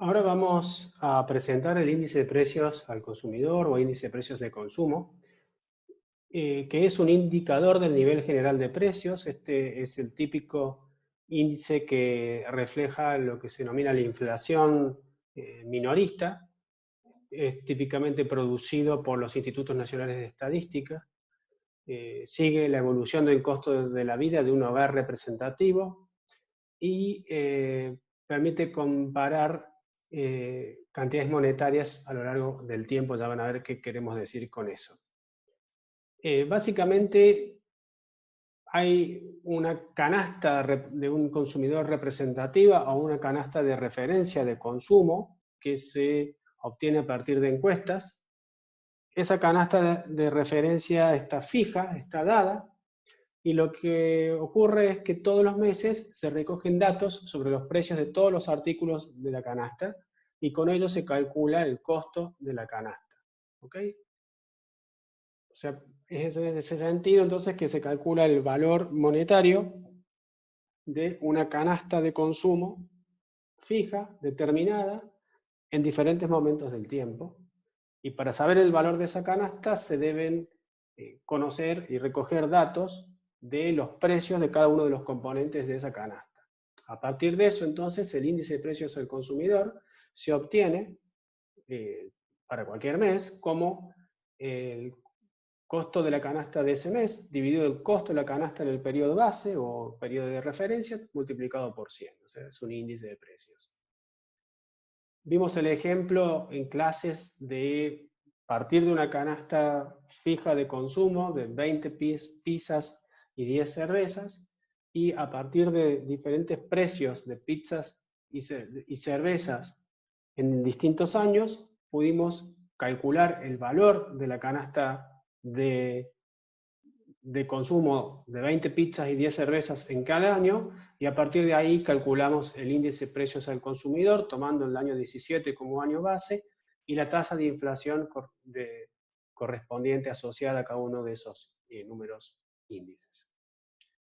Ahora vamos a presentar el índice de precios al consumidor o índice de precios de consumo, que es un indicador del nivel general de precios. Este es el típico índice que refleja lo que se denomina la inflación minorista. Es típicamente producido por los Institutos Nacionales de Estadística. Sigue la evolución del costo de la vida de un hogar representativo y permite comparar cantidades monetarias a lo largo del tiempo. Ya van a ver qué queremos decir con eso. Básicamente hay una canasta de un consumidor representativa o una canasta de referencia de consumo que se obtiene a partir de encuestas. Esa canasta de referencia está fija, está dada, y lo que ocurre es que todos los meses se recogen datos sobre los precios de todos los artículos de la canasta y con ello se calcula el costo de la canasta. ¿Ok? O sea, es en ese sentido entonces que se calcula el valor monetario de una canasta de consumo fija, determinada, en diferentes momentos del tiempo. Y para saber el valor de esa canasta se deben conocer y recoger datos de los precios de cada uno de los componentes de esa canasta. A partir de eso, entonces, el índice de precios al consumidor se obtiene para cualquier mes como el costo de la canasta de ese mes dividido el costo de la canasta en el periodo base o periodo de referencia multiplicado por 100. O sea, es un índice de precios. Vimos el ejemplo en clases de partir de una canasta fija de consumo de 20 pizzas y 10 cervezas, y a partir de diferentes precios de pizzas y cervezas en distintos años, pudimos calcular el valor de la canasta de consumo de 20 pizzas y 10 cervezas en cada año, y a partir de ahí calculamos el índice de precios al consumidor, tomando el año 17 como año base, y la tasa de inflación correspondiente asociada a cada uno de esos números índices.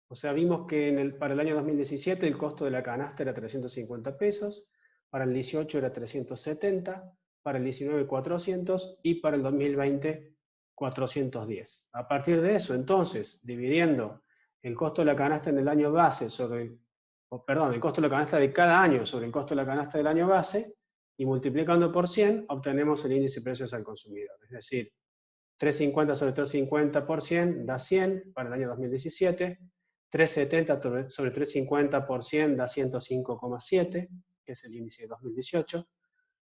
O sea, vimos que para el año 2017 el costo de la canasta era 350 pesos, para el 18 era 370, para el 19 400 y para el 2020 410. A partir de eso, entonces, dividiendo el costo de la canasta en el año base el costo de la canasta de cada año sobre el costo de la canasta del año base, y multiplicando por 100, obtenemos el índice de precios al consumidor. Es decir, 350 sobre 350 por 100 da 100 para el año 2017, 370 sobre 350 por 100 da 105,7, que es el índice de 2018,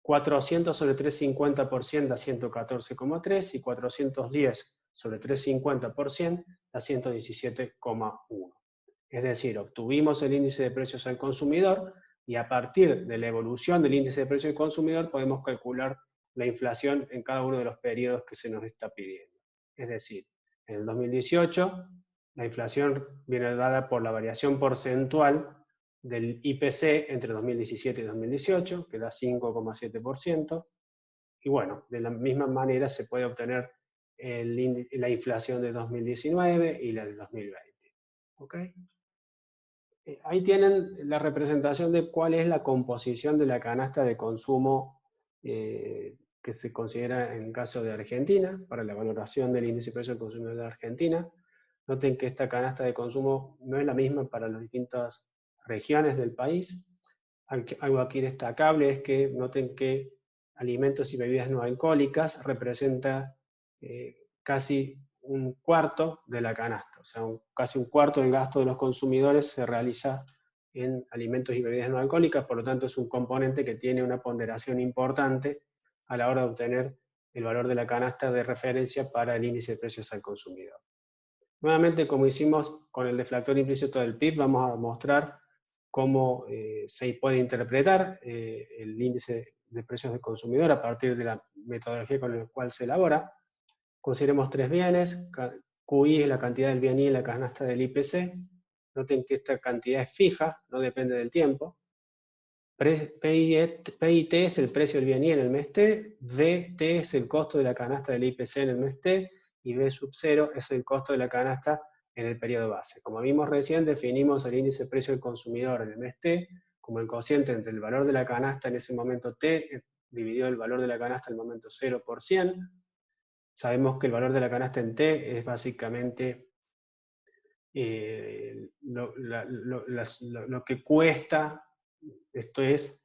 400 sobre 350 por 100 da 114,3 y 410 sobre 350 por 100 da 117,1. Es decir, obtuvimos el índice de precios al consumidor y a partir de la evolución del índice de precios al consumidor podemos calcular la inflación en cada uno de los periodos que se nos está pidiendo. Es decir, en el 2018 la inflación viene dada por la variación porcentual del IPC entre 2017 y 2018, que da 5,7%, y bueno, de la misma manera se puede obtener la inflación de 2019 y la de 2020. ¿Ok? Ahí tienen la representación de cuál es la composición de la canasta de consumo que se considera en el caso de Argentina, para la valoración del índice de precio del consumidor de Argentina. Noten que esta canasta de consumo no es la misma para las distintas regiones del país. Algo aquí destacable es que noten que alimentos y bebidas no alcohólicas representa casi un cuarto de la canasta, o sea, casi un cuarto del gasto de los consumidores se realiza en alimentos y bebidas no alcohólicas, por lo tanto es un componente que tiene una ponderación importante a la hora de obtener el valor de la canasta de referencia para el índice de precios al consumidor. Nuevamente, como hicimos con el deflactor implícito del PIB, vamos a mostrar cómo se puede interpretar el índice de precios del consumidor a partir de la metodología con la cual se elabora. Consideremos tres bienes. QI es la cantidad del bien I en la canasta del IPC. Noten que esta cantidad es fija, no depende del tiempo. PIT es el precio del bien I en el mes T, VT es el costo de la canasta del IPC en el mes T, y B sub 0 es el costo de la canasta en el periodo base. Como vimos recién, definimos el índice de precio del consumidor en el mes T como el cociente entre el valor de la canasta en ese momento t, dividido el valor de la canasta en el momento 0 por 100. Sabemos que el valor de la canasta en t es básicamente lo que cuesta, esto es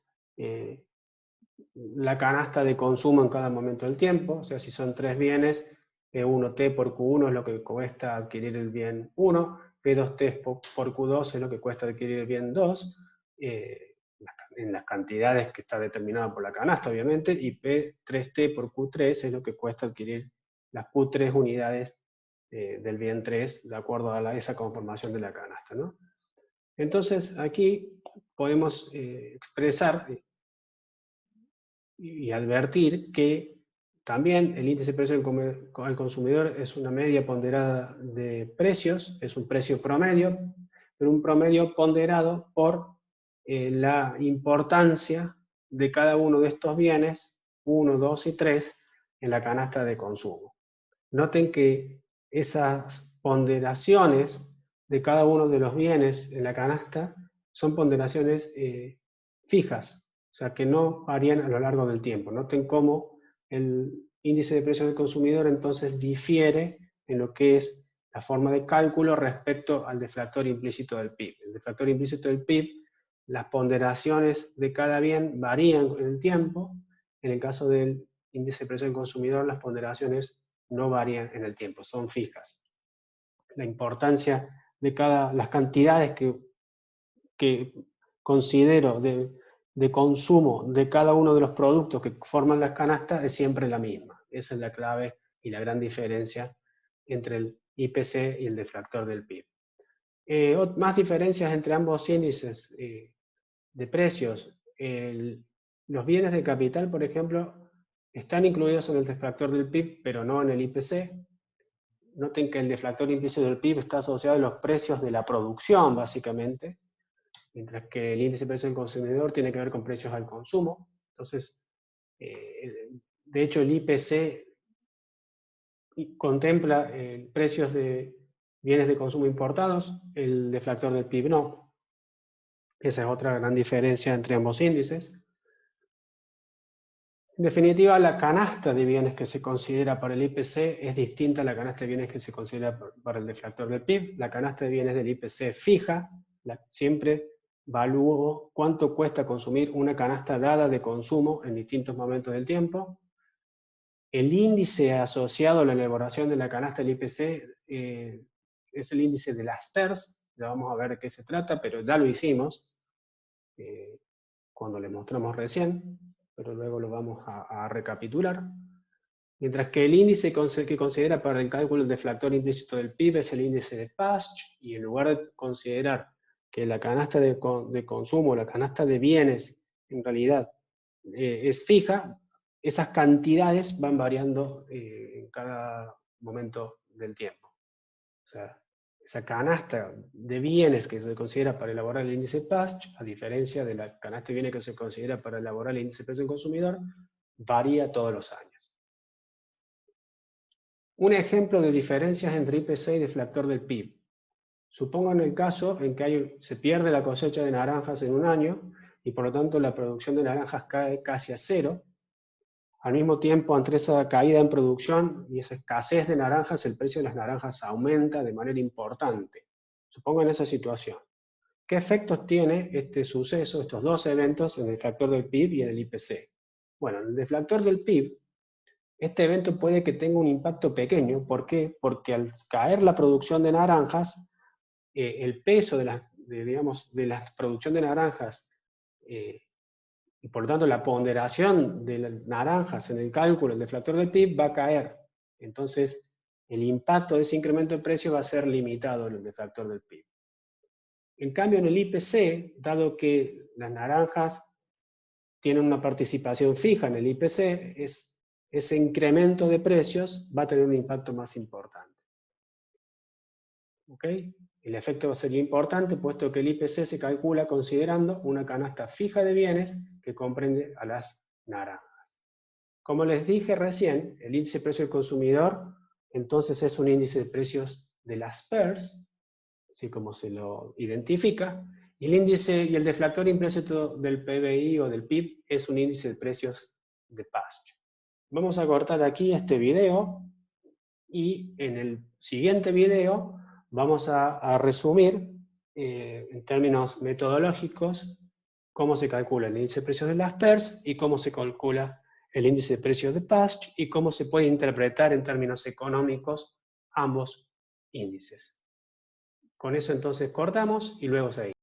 la canasta de consumo en cada momento del tiempo. O sea, si son 3 bienes, P1T por Q1 es lo que cuesta adquirir el bien 1, P2T por Q2 es lo que cuesta adquirir el bien 2, en las cantidades que está determinada por la canasta, obviamente, y P3T por Q3 es lo que cuesta adquirir las Q3 unidades del bien 3, de acuerdo a esa conformación de la canasta, ¿no? Entonces, aquí podemos expresar y advertir que también el índice de precio al consumidor es una media ponderada de precios, es un precio promedio, pero un promedio ponderado por la importancia de cada uno de estos bienes, 1, 2 y 3, en la canasta de consumo. Noten que esas ponderaciones de cada uno de los bienes en la canasta son ponderaciones fijas, o sea, que no varían a lo largo del tiempo. Noten cómo el índice de precios del consumidor entonces difiere en lo que es la forma de cálculo respecto al deflactor implícito del PIB. El deflactor implícito del PIB, las ponderaciones de cada bien varían en el tiempo. En el caso del índice de precios del consumidor, las ponderaciones no varían en el tiempo, son fijas. La importancia de las cantidades que considero de consumo de cada uno de los productos que forman las canastas es siempre la misma. Esa es la clave y la gran diferencia entre el IPC y el deflactor del PIB. Más diferencias entre ambos índices de precios. Los bienes de capital, por ejemplo, están incluidos en el deflactor del PIB, pero no en el IPC. Noten que el deflactor implícito del PIB está asociado a los precios de la producción, básicamente, mientras que el índice de precio del consumidor tiene que ver con precios al consumo. Entonces, de hecho, el IPC contempla precios de bienes de consumo importados, el deflactor del PIB no. Esa es otra gran diferencia entre ambos índices. En definitiva, la canasta de bienes que se considera para el IPC es distinta a la canasta de bienes que se considera para el deflactor del PIB. La canasta de bienes del IPC fija, siempre evalúo cuánto cuesta consumir una canasta dada de consumo en distintos momentos del tiempo. El índice asociado a la elaboración de la canasta del IPC es el índice de las PERS. Ya vamos a ver de qué se trata, pero ya lo hicimos cuando le mostramos recién, pero luego lo vamos a recapitular. Mientras que el índice que considera para el cálculo del deflactor implícito del PIB es el índice de Pasch, y en lugar de considerar que la canasta de consumo, la canasta de bienes, en realidad es fija, esas cantidades van variando en cada momento del tiempo. O sea, esa canasta de bienes que se considera para elaborar el índice Pasch, a diferencia de la canasta de bienes que se considera para elaborar el índice de precio del consumidor, varía todos los años. Un ejemplo de diferencias entre IPC y deflactor del PIB. Supongan el caso en que se pierde la cosecha de naranjas en un año y por lo tanto la producción de naranjas cae casi a cero. Al mismo tiempo, ante esa caída en producción y esa escasez de naranjas, el precio de las naranjas aumenta de manera importante. Supongan esa situación. ¿Qué efectos tiene este suceso, estos dos eventos, en el deflactor del PIB y en el IPC? Bueno, en el deflactor del PIB, este evento puede que tenga un impacto pequeño. ¿Por qué? Porque al caer la producción de naranjas, el peso de la producción de naranjas y por lo tanto la ponderación de las naranjas en el cálculo del deflactor del PIB va a caer. Entonces, el impacto de ese incremento de precio va a ser limitado en el deflactor del PIB. En cambio, en el IPC, dado que las naranjas tienen una participación fija en el IPC, ese incremento de precios va a tener un impacto más importante. ¿Ok? El efecto sería importante puesto que el IPC se calcula considerando una canasta fija de bienes que comprende a las naranjas. Como les dije recién, el índice de precio del consumidor entonces es un índice de precios de las PERS, así como se lo identifica, Y el índice y el deflactor implícito del PBI o del PIB es un índice de precios de Pasch. Vamos a cortar aquí este video y en el siguiente video vamos a resumir en términos metodológicos cómo se calcula el índice de precios de las PERS y cómo se calcula el índice de precios de Pasch y cómo se puede interpretar en términos económicos ambos índices. Con eso entonces cortamos y luego seguimos.